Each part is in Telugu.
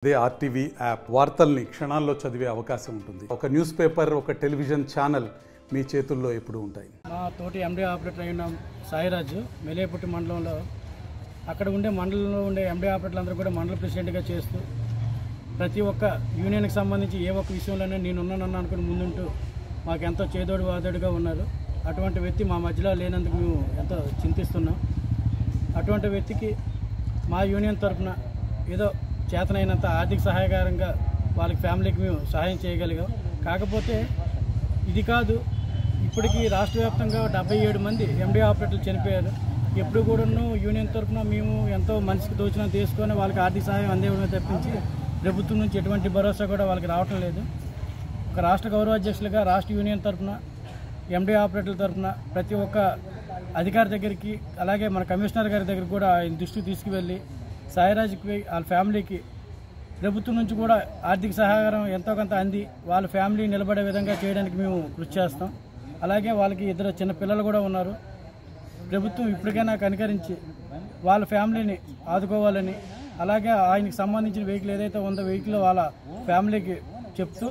అదే ఆర్టీవీ యాప్ వార్తల్ని క్షణాల్లో చదివే అవకాశం ఉంటుంది. ఒక న్యూస్ పేపర్, ఒక టెలివిజన్ ఛానల్ మీ చేతుల్లో ఎప్పుడు ఉంటాయి. మా తోటి ఎండి ఆపరేటర్ అయిన సాయిరాజు మెలేపుట్టి మండలంలో అక్కడ ఉండే మండలంలో ఉండే ఎండి ఆపరేటర్లందరూ కూడా మండల ప్రెసిడెంట్గా చేస్తూ ప్రతి ఒక్క యూనియన్కి సంబంధించి ఏ ఒక్క విషయంలోనే నేనున్నానన్న అనుకుని ముందుంటూ మాకు ఎంతో చేదోడు వాదోడుగా ఉన్నారు. అటువంటి వ్యక్తి మా మధ్యలో లేనందుకు మేము ఎంతో చింతిస్తున్నాం. అటువంటి వ్యక్తికి మా యూనియన్ తరఫున ఏదో చేతనైనంత ఆర్థిక సహాయకారంగా వాళ్ళకి ఫ్యామిలీకి మేము సహాయం చేయగలిగాం. కాకపోతే ఇది కాదు, ఇప్పటికీ రాష్ట్ర వ్యాప్తంగా 77 మంది ఎండి ఆపరేటర్లు చనిపోయారు. ఎప్పుడు కూడాను యూనియన్ తరఫున మేము ఎంతో మనిషికి దోచిన తీసుకొని వాళ్ళకి ఆర్థిక సహాయం అందేయడమే తప్పించి ప్రభుత్వం నుంచి ఎటువంటి భరోసా కూడా వాళ్ళకి రావటం లేదు. ఒక రాష్ట్ర గౌరవాధ్యక్షులుగా రాష్ట్ర యూనియన్ తరఫున ఎండి ఆపరేటర్ల తరఫున ప్రతి ఒక్క అధికారి దగ్గరికి, అలాగే మన కమిషనర్ గారి దగ్గరికి కూడా ఆయన దృష్టికి తీసుకువెళ్ళి సాయిరాజుకి వాళ్ళ ఫ్యామిలీకి ప్రభుత్వం నుంచి కూడా ఆర్థిక సహకారం ఎంతో కొంత అంది వాళ్ళ ఫ్యామిలీ నిలబడే విధంగా చేయడానికి మేము కృషి చేస్తాం. అలాగే వాళ్ళకి 2 చిన్న పిల్లలు కూడా ఉన్నారు. ప్రభుత్వం ఇప్పటికైనా కనికరించి వాళ్ళ ఫ్యామిలీని ఆదుకోవాలని, అలాగే ఆయనకి సంబంధించిన వెహికల్ ఏదైతే ఉందో వెహికల్ వాళ్ళ ఫ్యామిలీకి చెప్తూ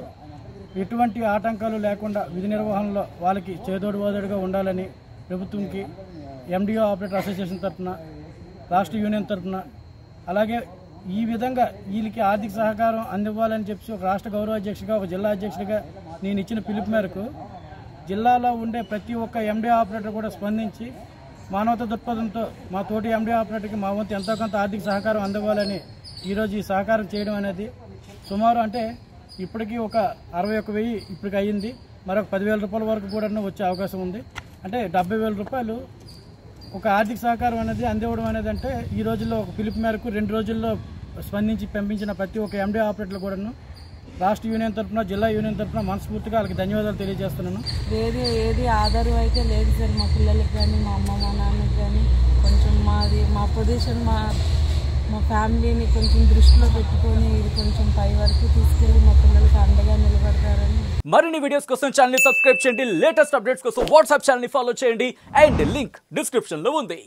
ఎటువంటి ఆటంకాలు లేకుండా విధి నిర్వహణలో వాళ్ళకి చేదోడు వాదోడుగా ఉండాలని ప్రభుత్వంకి ఎండిఓ ఆపరేటర్ అసోసియేషన్ తరఫున, రాష్ట్ర యూనియన్ తరఫున, అలాగే ఈ విధంగా వీళ్ళకి ఆర్థిక సహకారం అందివ్వాలని చెప్పి ఒక రాష్ట్ర గౌరవాధ్యక్షుడిగా, ఒక జిల్లా అధ్యక్షుడిగా నేను ఇచ్చిన పిలుపు మేరకు జిల్లాలో ఉండే ప్రతి ఒక్క ఎండి ఆపరేటర్ కూడా స్పందించి మానవతా దృక్పథంతో మా తోటి ఎండి ఆపరేటర్కి మా వంతు ఎంతో కొంత ఆర్థిక సహకారం అందివ్వాలని ఈరోజు ఈ సహకారం చేయడం అనేది సుమారు అంటే ఇప్పటికీ ఒక 61,000 ఇప్పటికి అయ్యింది. మరొక 10,000 రూపాయల వరకు కూడా వచ్చే అవకాశం ఉంది. అంటే 70,000 రూపాయలు ఒక ఆర్థిక సహకారం అనేది అందివ్వడం అనేది అంటే ఈ రోజుల్లో ఒక పిలుపు మేరకు 2 రోజుల్లో స్పందించి పంపించిన ప్రతి ఒక్క ఎండి ఆపరేటర్లు కూడాను రాష్ట్ర యూనియన్ తరఫున, జిల్లా యూనియన్ తరఫున మనస్ఫూర్తిగా వాళ్ళకి ధన్యవాదాలు తెలియజేస్తున్నాను. ఏది ఆధారం అయితే లేదు సార్. మా పిల్లలకి కానీ, మా అమ్మ మా నాన్నకి కానీ కొంచెం మా పొజిషన్, మా ఫ్యామిలీని కొంచెం దృష్టిలో పెట్టుకొని ఇది కొంచెం పై వరకు తీసుకెళ్ళి మా పిల్లలకి అండగా నిలబడతారని. మరిన్ని వీడియోస్ కోసం ఛానల్ ని సబ్స్క్రైబ్ చేయండి. లేటెస్ట్ అప్డేట్స్ కోసం వాట్సాప్ ఛానల్ ని ఫాలో చేయండి. అండ్ లింక్ డిస్క్రిప్షన్ లో ఉంది.